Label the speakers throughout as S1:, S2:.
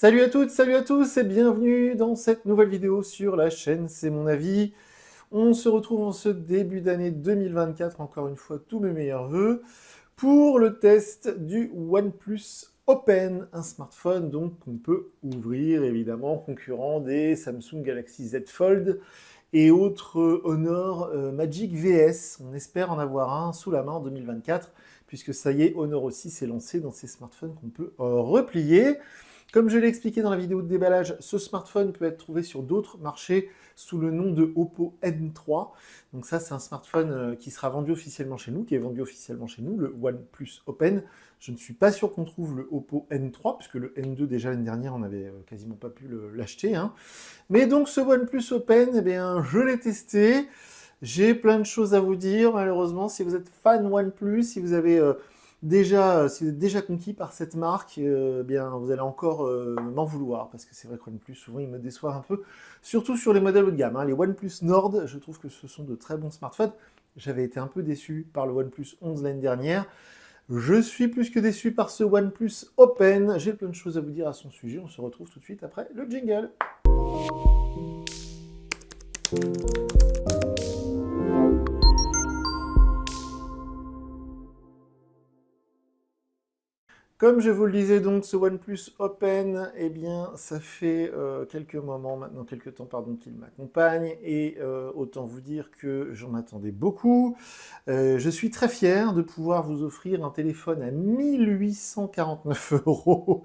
S1: Salut à toutes, salut à tous et bienvenue dans cette nouvelle vidéo sur la chaîne C'est mon avis. On se retrouve en ce début d'année 2024, encore une fois tous mes meilleurs vœux, pour le test du OnePlus Open, un smartphone donc qu'on peut ouvrir évidemment, concurrent des Samsung Galaxy Z Fold et autres Honor Magic VS. On espère en avoir un sous la main en 2024, puisque ça y est, Honor aussi s'est lancé dans ces smartphones qu'on peut replier. Comme je l'ai expliqué dans la vidéo de déballage, ce smartphone peut être trouvé sur d'autres marchés sous le nom de Oppo N3. Donc ça, c'est un smartphone qui sera vendu officiellement chez nous, qui est vendu officiellement chez nous, le OnePlus Open. Je ne suis pas sûr qu'on trouve le Oppo N3, puisque le N2, déjà l'année dernière, on n'avait quasiment pas pu l'acheter. Mais donc ce OnePlus Open, eh bien, je l'ai testé. J'ai plein de choses à vous dire, malheureusement. Si vous êtes fan OnePlus, si vous avez... si vous êtes déjà conquis par cette marque, bien, vous allez encore m'en vouloir, parce que c'est vrai que OnePlus, souvent, ils me déçoivent un peu, surtout sur les modèles haut de gamme. Les OnePlus Nord, je trouve que ce sont de très bons smartphones. J'avais été un peu déçu par le OnePlus 11 l'année dernière. Je suis plus que déçu par ce OnePlus Open. J'ai plein de choses à vous dire à son sujet. On se retrouve tout de suite après le jingle. Comme je vous le disais donc, ce OnePlus Open, eh bien, ça fait quelques temps, pardon, qu'il m'accompagne, et autant vous dire que j'en attendais beaucoup. Je suis très fier de pouvoir vous offrir un téléphone à 1849 €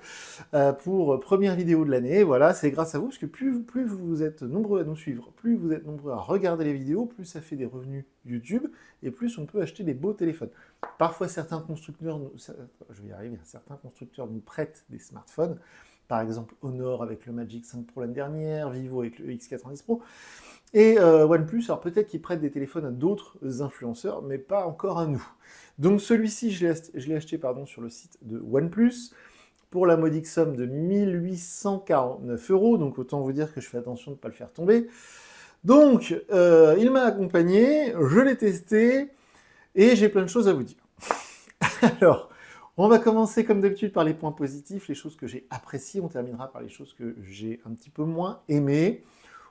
S1: pour première vidéo de l'année. Voilà, c'est grâce à vous, parce que plus vous êtes nombreux à nous suivre, plus vous êtes nombreux à regarder les vidéos, plus ça fait des revenus YouTube, et plus on peut acheter des beaux téléphones. Parfois, certains constructeurs nous prêtent des smartphones. Par exemple, Honor avec le Magic 5 Pro l'année dernière, Vivo avec le X90 Pro. Et OnePlus, alors peut-être qu'ils prêtent des téléphones à d'autres influenceurs, mais pas encore à nous. Donc celui-ci, je l'ai acheté sur le site de OnePlus pour la modique somme de 1849 €. Donc autant vous dire que je fais attention de ne pas le faire tomber. Donc, il m'a accompagné, je l'ai testé, et j'ai plein de choses à vous dire. Alors, on va commencer comme d'habitude par les points positifs, les choses que j'ai appréciées. On terminera par les choses que j'ai un petit peu moins aimées,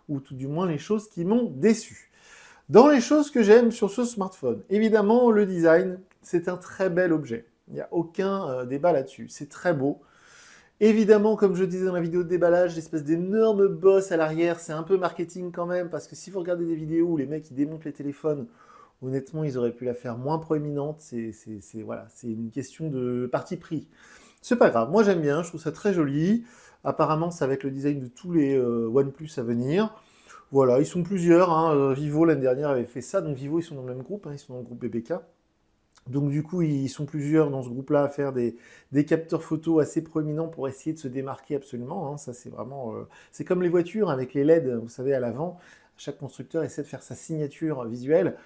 S1: ou tout du moins les choses qui m'ont déçu. Dans les choses que j'aime sur ce smartphone, évidemment, le design, c'est un très bel objet. Il n'y a aucun débat là-dessus. C'est très beau. Évidemment, comme je disais dans la vidéo de déballage, l'espèce d'énorme boss à l'arrière, c'est un peu marketing quand même, parce que si vous regardez des vidéos où les mecs ils démontent les téléphones, honnêtement, ils auraient pu la faire moins proéminente. Voilà, c'est une question de parti pris. C'est pas grave, moi j'aime bien, je trouve ça très joli. Apparemment, ça va être le design de tous les OnePlus à venir. Voilà, ils sont plusieurs. Vivo l'année dernière avait fait ça, donc Vivo ils sont dans le même groupe, ils sont dans le groupe BBK. Donc du coup, ils sont plusieurs dans ce groupe-là à faire des capteurs photo assez proéminents pour essayer de se démarquer absolument. Ça, c'est vraiment... c'est comme les voitures avec les LED, vous savez, à l'avant. Chaque constructeur essaie de faire sa signature visuelle.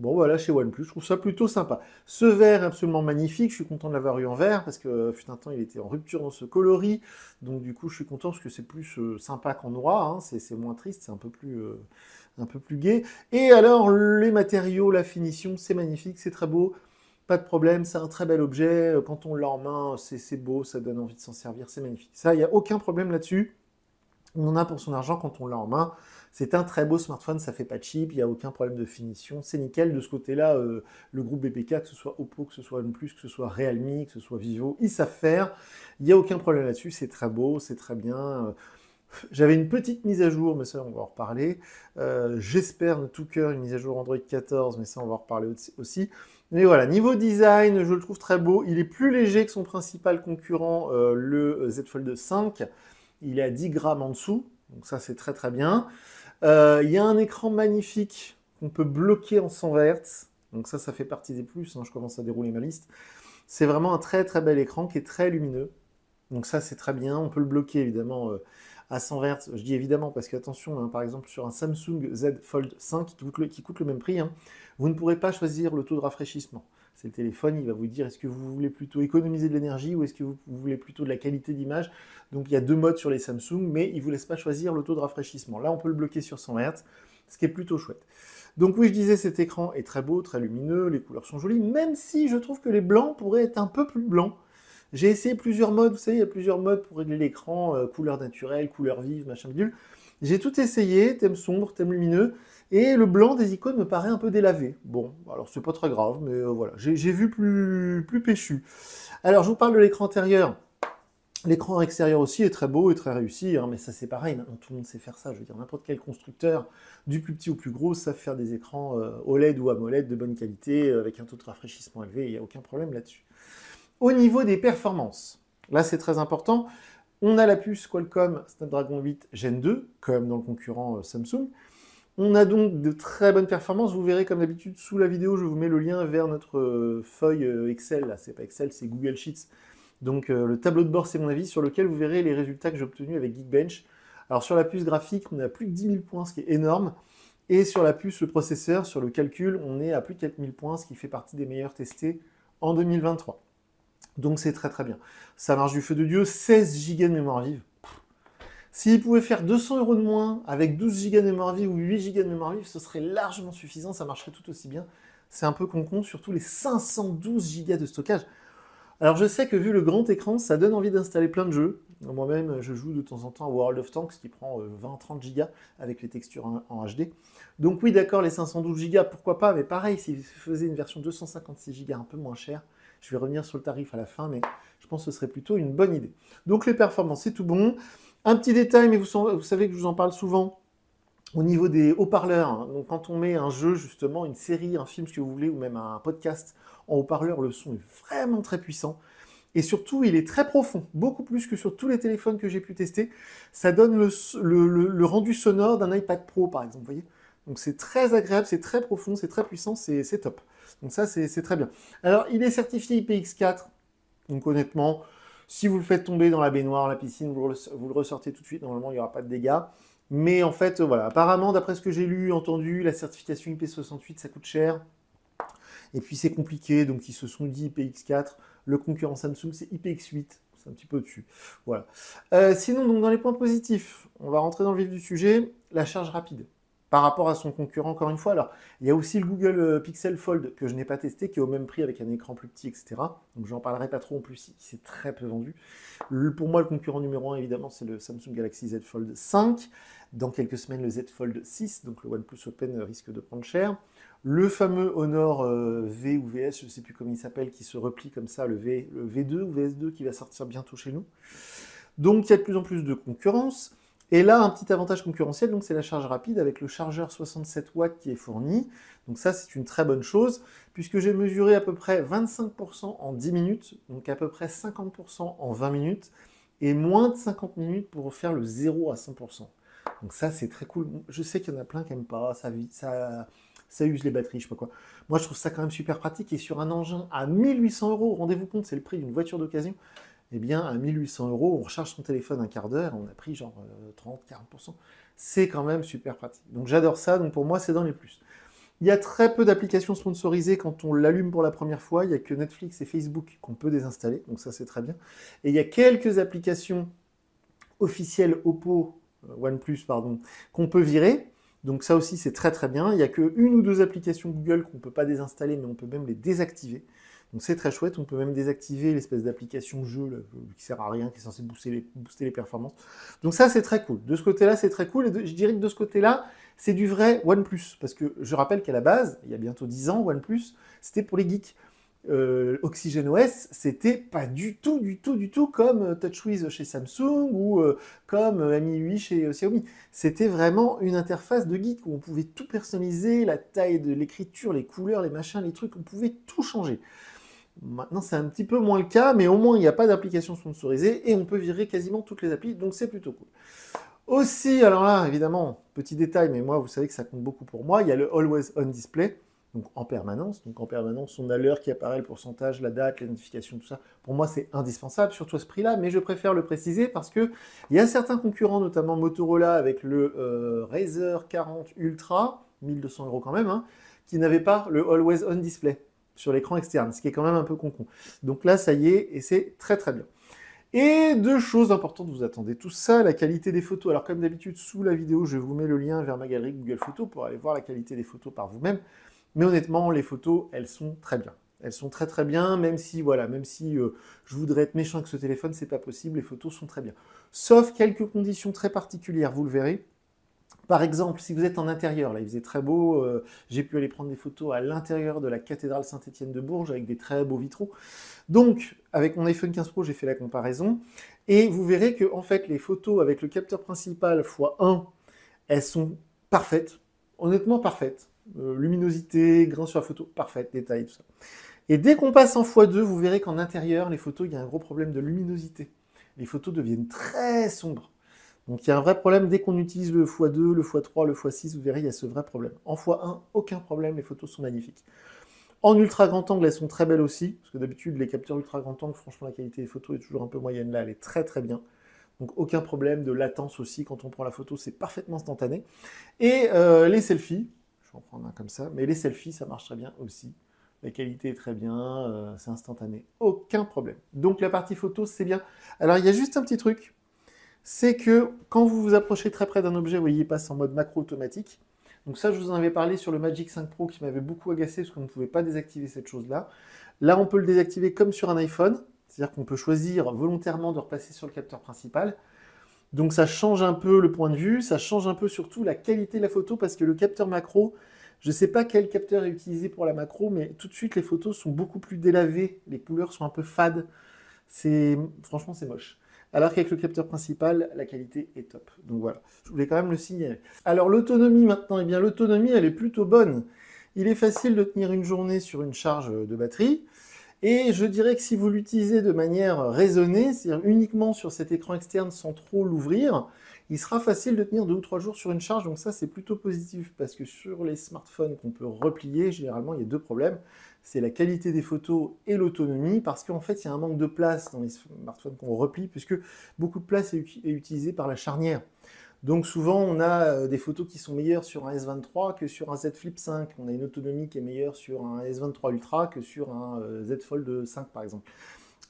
S1: Bon, voilà, chez OnePlus, je trouve ça plutôt sympa. Ce vert est absolument magnifique, je suis content de l'avoir eu en vert, parce que fut un temps, il était en rupture dans ce coloris. Donc du coup, je suis content parce que c'est plus sympa qu'en noir. C'est moins triste, c'est un peu plus gai. Et alors, les matériaux, la finition, c'est magnifique, c'est très beau. Pas de problème, c'est un très bel objet. Quand on l'a en main, c'est beau, ça donne envie de s'en servir, c'est magnifique. Ça, il n'y a aucun problème là-dessus. On en a pour son argent quand on l'a en main. C'est un très beau smartphone, ça fait pas cheap, il n'y a aucun problème de finition, c'est nickel. De ce côté-là, le groupe BBK, que ce soit Oppo, que ce soit OnePlus, que ce soit Realme, que ce soit Vivo, ils savent faire. Il n'y a aucun problème là-dessus, c'est très beau, c'est très bien. J'avais une petite mise à jour, mais ça, on va en reparler. J'espère de tout cœur une mise à jour Android 14, mais ça, on va en reparler aussi. Mais voilà, niveau design, je le trouve très beau. Il est plus léger que son principal concurrent, le Z Fold 5. Il est à 10 grammes en dessous, donc ça, c'est très très bien. Il y a un écran magnifique qu'on peut bloquer en 120 Hz. Donc ça fait partie des plus. Je commence à dérouler ma liste. C'est vraiment un très très bel écran qui est très lumineux. Donc ça, c'est très bien. On peut le bloquer évidemment à 120 Hz. Je dis évidemment parce qu'attention, par exemple sur un Samsung Z Fold 5 qui coûte le même prix, vous ne pourrez pas choisir le taux de rafraîchissement. C'est le téléphone, il va vous dire est-ce que vous voulez plutôt économiser de l'énergie ou est-ce que vous voulez plutôt de la qualité d'image. Donc il y a deux modes sur les Samsung, mais il ne vous laisse pas choisir le taux de rafraîchissement. Là, on peut le bloquer sur 100 Hz, ce qui est plutôt chouette. Donc oui, je disais, cet écran est très beau, très lumineux, les couleurs sont jolies, même si je trouve que les blancs pourraient être un peu plus blancs. J'ai essayé plusieurs modes, vous savez, il y a plusieurs modes pour régler l'écran, couleur naturelle, couleur vive, machin bidule. J'ai tout essayé, thème sombre, thème lumineux, et le blanc des icônes me paraît un peu délavé. Bon, alors c'est pas très grave, mais voilà, j'ai vu plus péchu. Alors, je vous parle de l'écran intérieur. L'écran extérieur aussi est très beau et très réussi, hein, mais ça c'est pareil, maintenant tout le monde sait faire ça. Je veux dire, n'importe quel constructeur, du plus petit au plus gros, savent faire des écrans OLED ou AMOLED de bonne qualité, avec un taux de rafraîchissement élevé, il n'y a aucun problème là-dessus. Au niveau des performances, là c'est très important, on a la puce Qualcomm Snapdragon 8 Gen 2, comme dans le concurrent Samsung. On a donc de très bonnes performances, vous verrez comme d'habitude sous la vidéo, je vous mets le lien vers notre feuille Excel, là c'est pas Excel, c'est Google Sheets. Donc le tableau de bord, c'est mon avis, sur lequel vous verrez les résultats que j'ai obtenus avec Geekbench. Alors sur la puce graphique, on est à plus de 10 000 points, ce qui est énorme. Et sur la puce, le processeur, sur le calcul, on est à plus de 4 000 points, ce qui fait partie des meilleurs testés en 2023. Donc c'est très très bien. Ça marche du feu de Dieu, 16 Go de mémoire vive. S'il pouvait faire 200 € de moins avec 12 Go de mémoire vive ou 8 Go de mémoire vive, ce serait largement suffisant, ça marcherait tout aussi bien. C'est un peu con-con, surtout les 512 Go de stockage. Alors je sais que vu le grand écran, ça donne envie d'installer plein de jeux. Moi-même, je joue de temps en temps à World of Tanks qui prend 20-30 Go avec les textures en HD. Donc oui, d'accord, les 512 Go, pourquoi pas, mais pareil, si vous faisiez une version 256 Go un peu moins chère, je vais revenir sur le tarif à la fin, mais je pense que ce serait plutôt une bonne idée. Donc les performances, c'est tout bon. Un petit détail, mais vous savez que je vous en parle souvent, au niveau des haut-parleurs, hein. Donc quand on met un jeu, justement, une série, un film, ce que vous voulez, ou même un podcast en haut-parleur, le son est vraiment très puissant. Et surtout, il est très profond, beaucoup plus que sur tous les téléphones que j'ai pu tester. Ça donne le rendu sonore d'un iPad Pro, par exemple, vous voyez. Donc c'est très agréable, c'est très profond, c'est très puissant, c'est top. Donc ça, c'est très bien. Alors, il est certifié IPX4, donc honnêtement, si vous le faites tomber dans la baignoire, la piscine, vous le ressortez tout de suite, normalement, il n'y aura pas de dégâts. Mais en fait, voilà, apparemment, d'après ce que j'ai lu, entendu, la certification IP68, ça coûte cher. Et puis c'est compliqué, donc ils se sont dit IPX4, le concurrent Samsung, c'est IPX8, c'est un petit peu au-dessus. Voilà. Sinon, donc, dans les points positifs, on va rentrer dans le vif du sujet, la charge rapide. Par rapport à son concurrent, encore une fois, alors, il y a aussi le Google Pixel Fold, que je n'ai pas testé, qui est au même prix avec un écran plus petit, etc. Donc j'en parlerai pas trop en plus, il s'est très peu vendu. Pour moi, le concurrent numéro 1, évidemment, c'est le Samsung Galaxy Z Fold 5. Dans quelques semaines, le Z Fold 6, donc le OnePlus Open risque de prendre cher. Le fameux Honor V ou VS, je ne sais plus comment il s'appelle, qui se replie comme ça, le V2 ou VS2 qui va sortir bientôt chez nous. Donc il y a de plus en plus de concurrence. Et là, un petit avantage concurrentiel, donc c'est la charge rapide avec le chargeur 67 watts qui est fourni. Donc ça, c'est une très bonne chose, puisque j'ai mesuré à peu près 25% en 10 minutes, donc à peu près 50% en 20 minutes, et moins de 50 minutes pour faire le 0 à 100%. Donc ça, c'est très cool. Je sais qu'il y en a plein qui n'aiment pas, ça use les batteries, je sais pas quoi. Moi, je trouve ça quand même super pratique, et sur un engin à 1800 €, rendez-vous compte, c'est le prix d'une voiture d'occasion, eh bien, à 1800 €, on recharge son téléphone un quart d'heure, on a pris genre 30-40%. C'est quand même super pratique. Donc j'adore ça, donc pour moi, c'est dans les plus. Il y a très peu d'applications sponsorisées quand on l'allume pour la première fois. Il n'y a que Netflix et Facebook qu'on peut désinstaller, donc ça, c'est très bien. Et il y a quelques applications officielles Oppo, OnePlus, pardon, qu'on peut virer. Donc ça aussi, c'est très très bien. Il n'y a qu'une ou deux applications Google qu'on ne peut pas désinstaller, mais on peut même les désactiver. Donc c'est très chouette, on peut même désactiver l'espèce d'application jeu là, qui sert à rien, qui est censé booster les performances. Donc ça c'est très cool. De ce côté-là c'est très cool, et je dirais que de ce côté-là c'est du vrai OnePlus. Parce que je rappelle qu'à la base, il y a bientôt 10 ans, OnePlus, c'était pour les geeks. OxygenOS, c'était pas du tout comme TouchWiz chez Samsung ou comme MIUI chez Xiaomi. C'était vraiment une interface de geek où on pouvait tout personnaliser, la taille de l'écriture, les couleurs, les machins, les trucs, on pouvait tout changer. Maintenant, c'est un petit peu moins le cas, mais au moins, il n'y a pas d'application sponsorisée et on peut virer quasiment toutes les applis, donc c'est plutôt cool. Aussi, alors là, évidemment, petit détail, mais moi, vous savez que ça compte beaucoup pour moi, il y a le Always On Display, donc en permanence. Donc en permanence, on a l'heure qui apparaît, le pourcentage, la date, les notifications, tout ça. Pour moi, c'est indispensable, surtout à ce prix-là, mais je préfère le préciser parce qu'il y a certains concurrents, notamment Motorola avec le Razer 40 Ultra, 1200 € quand même, hein, qui n'avaient pas le Always On Display sur l'écran externe, ce qui est quand même un peu con-con. Donc là, ça y est, et c'est très très bien. Et deux choses importantes, vous attendez tout ça, la qualité des photos. Alors comme d'habitude, sous la vidéo, je vous mets le lien vers ma galerie Google Photos pour aller voir la qualité des photos par vous-même. Mais honnêtement, les photos, elles sont très bien. Elles sont très très bien, même si, voilà, même si je voudrais être méchant avec ce téléphone, c'est pas possible, les photos sont très bien. Sauf quelques conditions très particulières, vous le verrez. Par exemple, si vous êtes en intérieur, là il faisait très beau, j'ai pu aller prendre des photos à l'intérieur de la cathédrale Saint-Étienne de Bourges avec des très beaux vitraux. Donc, avec mon iPhone 15 Pro, j'ai fait la comparaison, et vous verrez que en fait, les photos avec le capteur principal x1, elles sont parfaites, honnêtement parfaites. Luminosité, grain sur la photo, parfaite, détail, tout ça. Et dès qu'on passe en x2, vous verrez qu'en intérieur, les photos, il y a un gros problème de luminosité. Les photos deviennent très sombres. Donc il y a un vrai problème dès qu'on utilise le x2, le x3, le x6, vous verrez, il y a ce vrai problème. En x1, aucun problème, les photos sont magnifiques. En ultra grand angle, elles sont très belles aussi, parce que d'habitude, les capteurs ultra grand angle, franchement, la qualité des photos est toujours un peu moyenne. Là, elle est très très bien. Donc aucun problème de latence aussi, quand on prend la photo, c'est parfaitement instantané. Et les selfies, je vais en prendre un comme ça, mais les selfies, ça marche très bien aussi. La qualité est très bien, c'est instantané, aucun problème. Donc la partie photo, c'est bien. Alors il y a juste un petit truc, c'est que quand vous vous approchez très près d'un objet, vous voyez, il passe en mode macro automatique. Donc ça, je vous en avais parlé sur le Magic 5 Pro qui m'avait beaucoup agacé parce qu'on ne pouvait pas désactiver cette chose-là. Là, on peut le désactiver comme sur un iPhone, c'est-à-dire qu'on peut choisir volontairement de repasser sur le capteur principal. Donc ça change un peu le point de vue, ça change un peu surtout la qualité de la photo parce que le capteur macro, je ne sais pas quel capteur est utilisé pour la macro, mais tout de suite les photos sont beaucoup plus délavées, les couleurs sont un peu fades. Franchement, c'est moche. Alors qu'avec le capteur principal, la qualité est top. Donc voilà, je voulais quand même le signaler. Alors l'autonomie maintenant, eh bien l'autonomie, elle est plutôt bonne. Il est facile de tenir une journée sur une charge de batterie. Et je dirais que si vous l'utilisez de manière raisonnée, c'est-à-dire uniquement sur cet écran externe sans trop l'ouvrir, il sera facile de tenir 2 ou 3 jours sur une charge. Donc ça, c'est plutôt positif parce que sur les smartphones qu'on peut replier, généralement, il y a 2 problèmes. C'est la qualité des photos et l'autonomie, parce qu'en fait, il y a un manque de place dans les smartphones qu'on replie, puisque beaucoup de place est utilisée par la charnière. Donc souvent, on a des photos qui sont meilleures sur un S23 que sur un Z Flip 5. On a une autonomie qui est meilleure sur un S23 Ultra que sur un Z Fold 5, par exemple.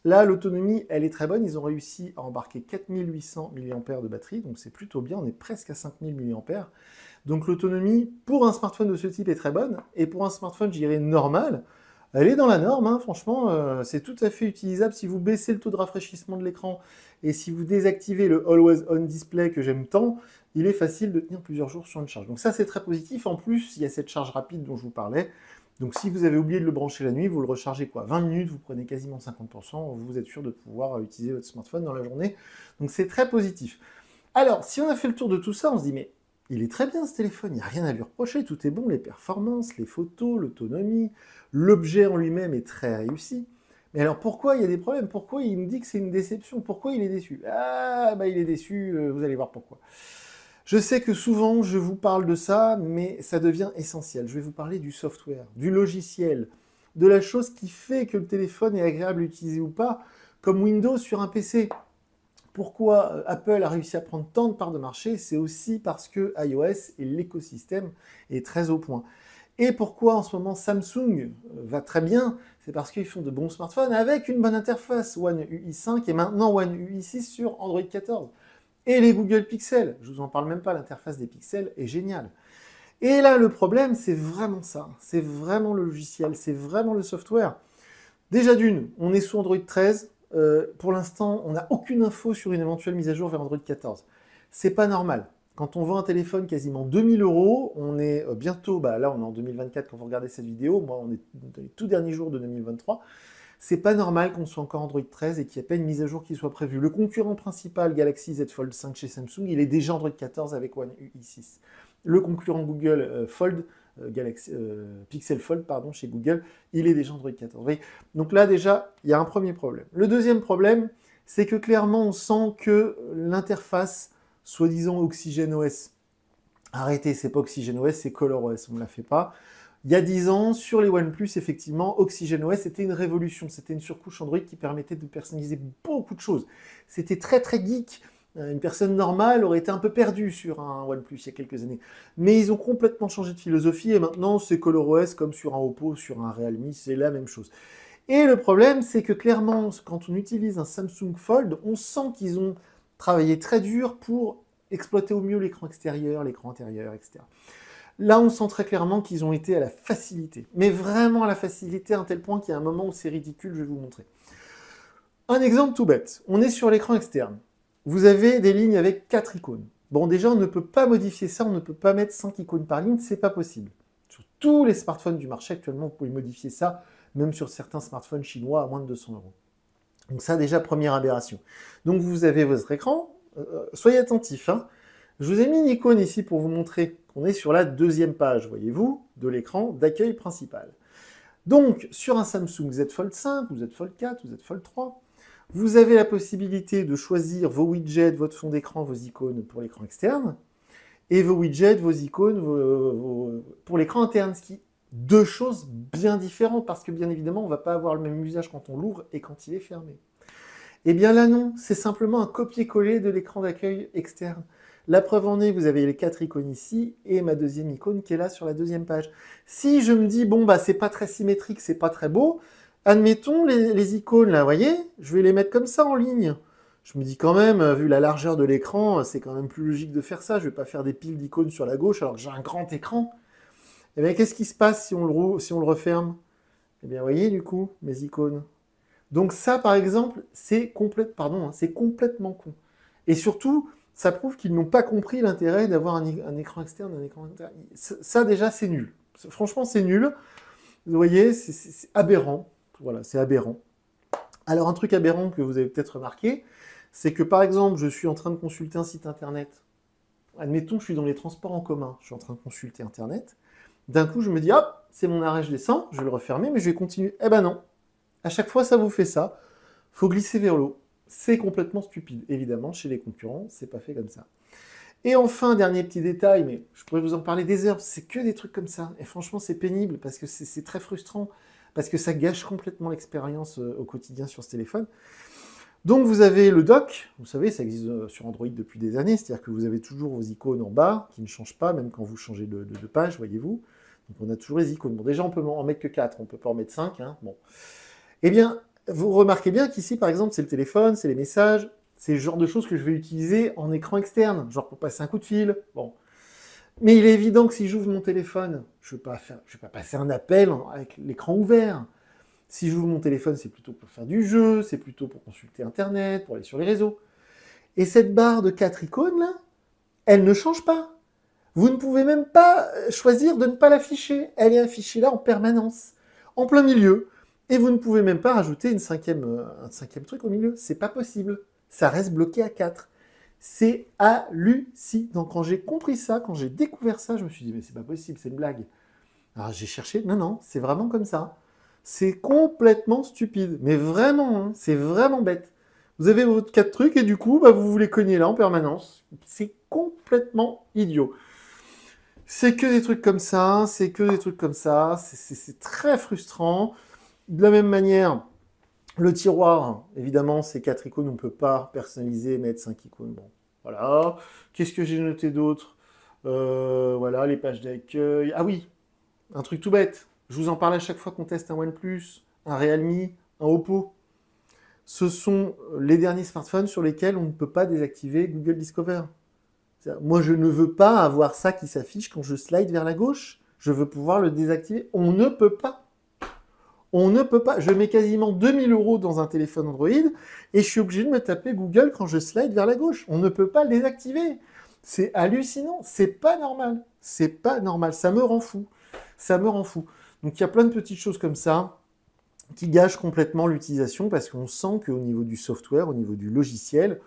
S1: Là, l'autonomie, elle est très bonne. Ils ont réussi à embarquer 4800 mAh de batterie, donc c'est plutôt bien. On est presque à 5000 mAh. Donc l'autonomie, pour un smartphone de ce type, est très bonne. Et pour un smartphone, je dirais, normal, elle est dans la norme, hein. Franchement, c'est tout à fait utilisable. Si vous baissez le taux de rafraîchissement de l'écran et si vous désactivez le Always On Display que j'aime tant, il est facile de tenir plusieurs jours sur une charge. Donc ça, c'est très positif. En plus, il y a cette charge rapide dont je vous parlais. Donc si vous avez oublié de le brancher la nuit, vous le rechargez quoi 20 minutes, vous prenez quasiment 50%, vous êtes sûr de pouvoir utiliser votre smartphone dans la journée. Donc c'est très positif. Alors, si on a fait le tour de tout ça, on se dit, mais il est très bien ce téléphone, il n'y a rien à lui reprocher, tout est bon, les performances, les photos, l'autonomie, l'objet en lui-même est très réussi. Mais alors pourquoi il y a des problèmes? Pourquoi il me dit que c'est une déception? Pourquoi il est déçu? Ah, bah il est déçu, vous allez voir pourquoi. Je sais que souvent je vous parle de ça, mais ça devient essentiel. Je vais vous parler du software, du logiciel, de la chose qui fait que le téléphone est agréable à utiliser ou pas, comme Windows sur un PC. Pourquoi Apple a réussi à prendre tant de parts de marché? C'est aussi parce que iOS et l'écosystème est très au point. Et pourquoi en ce moment Samsung va très bien? C'est parce qu'ils font de bons smartphones avec une bonne interface, One UI 5 et maintenant One UI 6 sur Android 14. Et les Google Pixel, je vous en parle même pas, l'interface des pixels est géniale. Et là, le problème, c'est vraiment ça. C'est vraiment le logiciel, c'est vraiment le software. Déjà d'une, on est sous Android 13. Pour l'instant, on n'a aucune info sur une éventuelle mise à jour vers Android 14. C'est pas normal. Quand on vend un téléphone quasiment 2000 €, on est bientôt, là on est en 2024 quand vous regardez cette vidéo, moi on est dans les tout derniers jours de 2023, c'est pas normal qu'on soit encore Android 13 et qu'il n'y ait pas une mise à jour qui soit prévue. Le concurrent principal, Galaxy Z Fold 5 chez Samsung, il est déjà Android 14 avec One UI 6. Le concurrent Google Pixel Fold chez Google, il est déjà Android 14. Vous voyez, donc là déjà, il y a un premier problème. Le deuxième problème, c'est que clairement on sent que l'interface soi-disant OxygenOS. Arrêtez, c'est pas OxygenOS, c'est ColorOS, on ne la fait pas. Il y a 10 ans, sur les OnePlus, effectivement, OxygenOS, c'était une révolution. C'était une surcouche Android qui permettait de personnaliser beaucoup de choses. C'était très très geek. Une personne normale aurait été un peu perdue sur un OnePlus il y a quelques années. Mais ils ont complètement changé de philosophie et maintenant c'est ColorOS comme sur un Oppo, sur un Realme, c'est la même chose. Et le problème, c'est que clairement, quand on utilise un Samsung Fold, on sent qu'ils ont travaillé très dur pour exploiter au mieux l'écran extérieur, l'écran intérieur, etc. Là, on sent très clairement qu'ils ont été à la facilité. Mais vraiment à la facilité, à un tel point qu'il y a un moment où c'est ridicule, je vais vous montrer. Un exemple tout bête. On est sur l'écran externe. Vous avez des lignes avec 4 icônes. Bon, déjà, on ne peut pas modifier ça, on ne peut pas mettre 5 icônes par ligne, c'est pas possible. Sur tous les smartphones du marché actuellement, vous pouvez modifier ça, même sur certains smartphones chinois à moins de 200 €. Donc ça, déjà, première aberration. Donc vous avez votre écran. Soyez attentifs, hein. Je vous ai mis une icône ici pour vous montrer qu'on est sur la deuxième page, voyez-vous, de l'écran d'accueil principal. Donc, sur un Samsung Z Fold 5, ou Z Fold 4, ou Z Fold 3, vous avez la possibilité de choisir vos widgets, votre fond d'écran, vos icônes pour l'écran externe, et vos widgets, vos icônes pour l'écran interne, ce qui deux choses bien différentes, parce que bien évidemment, on ne va pas avoir le même usage quand on l'ouvre et quand il est fermé. Eh bien là non, c'est simplement un copier-coller de l'écran d'accueil externe. La preuve en est, vous avez les 4 icônes ici, et ma deuxième icône qui est là sur la deuxième page. Si je me dis, bon, bah c'est pas très symétrique, c'est pas très beau, admettons les icônes là, vous voyez, je vais les mettre comme ça en ligne. Je me dis quand même, vu la largeur de l'écran, c'est quand même plus logique de faire ça. Je vais pas faire des piles d'icônes sur la gauche alors que j'ai un grand écran. Eh bien, qu'est-ce qui se passe si on le referme? Eh bien, vous voyez, du coup, mes icônes. Donc ça, par exemple, c'est complètement con. Et surtout, ça prouve qu'ils n'ont pas compris l'intérêt d'avoir un écran externe, un écran interne. Ça, déjà, c'est nul. Franchement, c'est nul. Vous voyez, c'est aberrant. Voilà, c'est aberrant. Alors, un truc aberrant que vous avez peut-être remarqué, c'est que, par exemple, je suis en train de consulter un site internet. Admettons, je suis dans les transports en commun. Je suis en train de consulter internet. D'un coup, je me dis, hop, c'est mon arrêt, je descends, je vais le refermer, mais je vais continuer. Eh ben non. À chaque fois, ça vous fait ça. Faut glisser vers l'eau. C'est complètement stupide. Évidemment, chez les concurrents, c'est pas fait comme ça. Et enfin, dernier petit détail, mais je pourrais vous en parler des heures, c'est que des trucs comme ça. Et franchement, c'est pénible parce que c'est très frustrant, parce que ça gâche complètement l'expérience au quotidien sur ce téléphone. Donc vous avez le dock, vous savez, ça existe sur Android depuis des années, c'est-à-dire que vous avez toujours vos icônes en bas, qui ne changent pas, même quand vous changez de page, voyez-vous. Donc on a toujours les icônes. Bon, déjà, on peut en mettre que 4, on peut pas en mettre 5, hein. Bon. Eh bien, vous remarquez bien qu'ici, par exemple, c'est le téléphone, c'est les messages, c'est le genre de choses que je vais utiliser en écran externe, genre pour passer un coup de fil. Bon. Mais il est évident que si j'ouvre mon téléphone, je ne vais pas passer un appel avec l'écran ouvert. Si j'ouvre mon téléphone, c'est plutôt pour faire du jeu, c'est plutôt pour consulter Internet, pour aller sur les réseaux. Et cette barre de 4 icônes, là, elle ne change pas. Vous ne pouvez même pas choisir de ne pas l'afficher. Elle est affichée là en permanence, en plein milieu. Et vous ne pouvez même pas rajouter un cinquième truc au milieu. C'est pas possible. Ça reste bloqué à 4. C'est hallucinant. Quand j'ai compris ça, quand j'ai découvert ça, je me suis dit, mais c'est pas possible, c'est une blague. Alors j'ai cherché, non, c'est vraiment comme ça. C'est complètement stupide. Mais vraiment, hein, c'est vraiment bête. Vous avez vos 4 trucs et du coup, bah, vous les cognez là en permanence. C'est complètement idiot. C'est que des trucs comme ça, c'est très frustrant. De la même manière, le tiroir, évidemment, ces 4 icônes, on ne peut pas personnaliser, mettre 5 icônes. Bon, voilà. Qu'est-ce que j'ai noté d'autre? Voilà, les pages d'accueil. Ah oui, un truc tout bête. Je vous en parle à chaque fois qu'on teste un OnePlus, un Realme, un Oppo. Ce sont les derniers smartphones sur lesquels on ne peut pas désactiver Google Discover. Moi, je ne veux pas avoir ça qui s'affiche quand je slide vers la gauche. Je veux pouvoir le désactiver. On ne peut pas. On ne peut pas. Je mets quasiment 2000 € dans un téléphone Android et je suis obligé de me taper Google quand je slide vers la gauche. On ne peut pas le désactiver. C'est hallucinant. C'est pas normal. C'est pas normal. Ça me rend fou. Ça me rend fou. Donc, il y a plein de petites choses comme ça qui gâchent complètement l'utilisation parce qu'on sent qu'au niveau du software, au niveau du logiciel,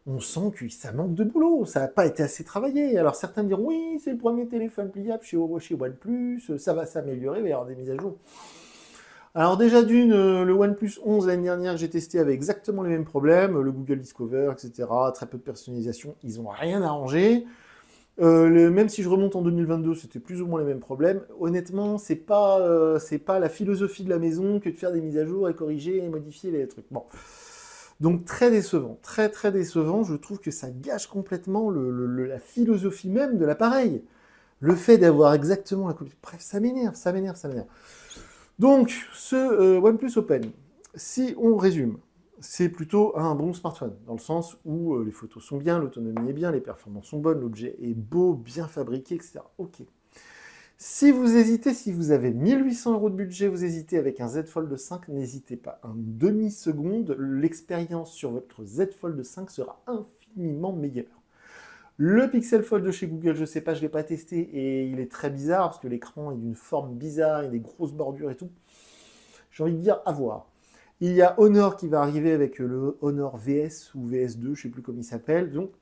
S1: on sent que ça manque de boulot, ça n'a pas été assez travaillé. Alors certains me diront, oui, c'est le premier téléphone pliable chez OnePlus, ça va s'améliorer, il va y avoir des mises à jour. Alors déjà d'une, le OnePlus 11 l'année dernière que j'ai testé avait exactement les mêmes problèmes, le Google Discover, etc., très peu de personnalisation, ils n'ont rien arrangé. Même si je remonte en 2022, c'était plus ou moins les mêmes problèmes. Honnêtement, c'est pas la philosophie de la maison que de faire des mises à jour et corriger et modifier les trucs. Bon. Donc très décevant, très très décevant, je trouve que ça gâche complètement la philosophie même de l'appareil. Le fait d'avoir exactement la copie... Bref, ça m'énerve. Donc, ce OnePlus Open, si on résume, c'est plutôt un bon smartphone, dans le sens où les photos sont bien, l'autonomie est bien, les performances sont bonnes, l'objet est beau, bien fabriqué, etc. Ok. Si vous hésitez, si vous avez 1800 € de budget, vous hésitez avec un Z Fold 5, n'hésitez pas. Une demi-seconde, l'expérience sur votre Z Fold 5 sera infiniment meilleure. Le Pixel Fold de chez Google, je ne sais pas, je ne l'ai pas testé et il est très bizarre parce que l'écran est d'une forme bizarre, il y a des grosses bordures et tout. J'ai envie de dire à voir. Il y a Honor qui va arriver avec le Honor VS ou VS2, je ne sais plus comment il s'appelle, donc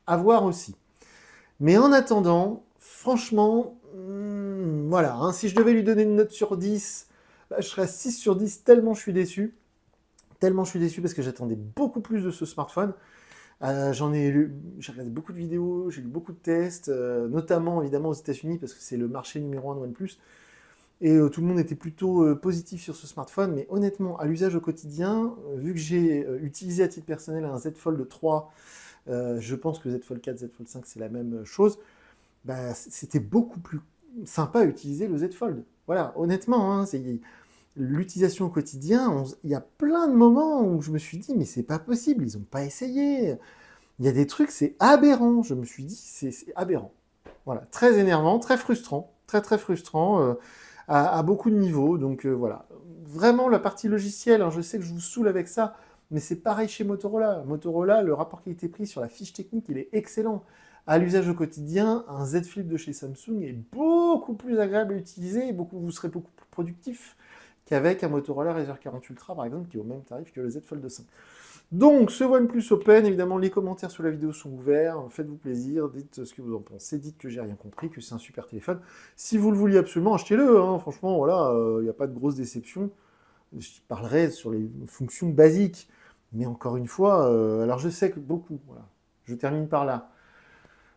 S1: à voir aussi. Mais en attendant, franchement, voilà, hein, si je devais lui donner une note sur 10, bah, je serais à 6 sur 10 tellement je suis déçu. Tellement je suis déçu parce que j'attendais beaucoup plus de ce smartphone. J'ai regardé beaucoup de vidéos, j'ai lu beaucoup de tests, notamment évidemment aux États-Unis parce que c'est le marché numéro 1 de OnePlus. Et tout le monde était plutôt positif sur ce smartphone, mais honnêtement, à l'usage au quotidien, vu que j'ai utilisé à titre personnel un Z Fold 3, je pense que Z Fold 4, Z Fold 5, c'est la même chose, bah, c'était beaucoup plus sympa à utiliser le Z Fold. Voilà, honnêtement, hein, l'utilisation au quotidien, il y a plein de moments où je me suis dit, mais c'est pas possible, ils n'ont pas essayé. Il y a des trucs, c'est aberrant. Je me suis dit, c'est aberrant. Voilà, très énervant, très frustrant, très frustrant à beaucoup de niveaux. Donc voilà, vraiment la partie logicielle, hein, je sais que je vous saoule avec ça, mais c'est pareil chez Motorola. Motorola, le rapport qualité-prix sur la fiche technique, il est excellent. À l'usage au quotidien, un Z Flip de chez Samsung est beaucoup plus agréable à utiliser et vous serez beaucoup plus productif qu'avec un Motorola Razr 40 Ultra, par exemple, qui est au même tarif que le Z Fold 5. Donc, ce OnePlus Open, évidemment, les commentaires sous la vidéo sont ouverts. Faites-vous plaisir, dites ce que vous en pensez, dites que j'ai rien compris, que c'est un super téléphone. Si vous le vouliez absolument, achetez-le. Hein. Franchement, voilà, il n'y a pas de grosse déception. Je parlerai sur les fonctions basiques. Mais encore une fois, alors je sais que beaucoup, voilà, je termine par là.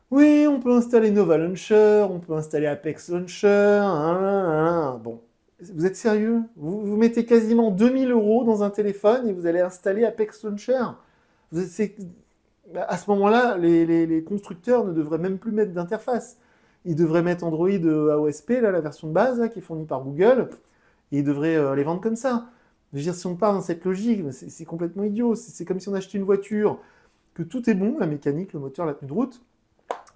S1: Oui, on peut installer Nova Launcher, on peut installer Apex Launcher, bon. Vous êtes sérieux? Vous mettez quasiment 2000 € dans un téléphone et vous allez installer Apex Launcher. À ce moment-là, les constructeurs ne devraient même plus mettre d'interface. Ils devraient mettre Android AOSP, là, la version de base, là, qui est fournie par Google, et ils devraient les vendre comme ça. Je veux dire, si on part dans cette logique, c'est complètement idiot. C'est comme si on achetait une voiture, que tout est bon, la mécanique, le moteur, la tenue de route,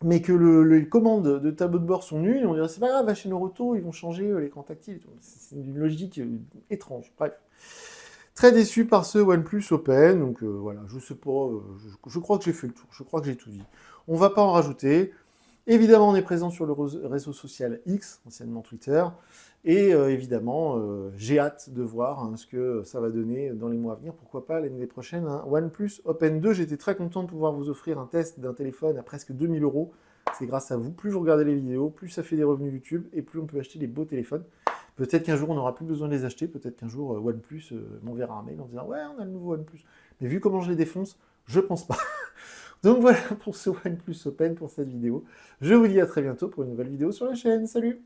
S1: mais que les commandes de tableau de bord sont nulles, et on dirait c'est pas grave, va chez Noroto, ils vont changer l'écran tactile. C'est une logique étrange. Bref. Très déçu par ce OnePlus Open, donc voilà, je sais pas, je crois que j'ai fait le tour, je crois que j'ai tout dit. On va pas en rajouter. Évidemment, on est présent sur le réseau social X, anciennement Twitter, et évidemment, j'ai hâte de voir hein, ce que ça va donner dans les mois à venir. Pourquoi pas l'année prochaine, un OnePlus Open 2. J'étais très content de pouvoir vous offrir un test d'un téléphone à presque 2000 €. C'est grâce à vous. Plus vous regardez les vidéos, plus ça fait des revenus YouTube, et plus on peut acheter des beaux téléphones. Peut-être qu'un jour, on n'aura plus besoin de les acheter. Peut-être qu'un jour, OnePlus m'enverra un mail en disant « Ouais, on a le nouveau OnePlus ». Mais vu comment je les défonce, je pense pas. Donc voilà pour ce OnePlus Open, pour cette vidéo. Je vous dis à très bientôt pour une nouvelle vidéo sur la chaîne. Salut!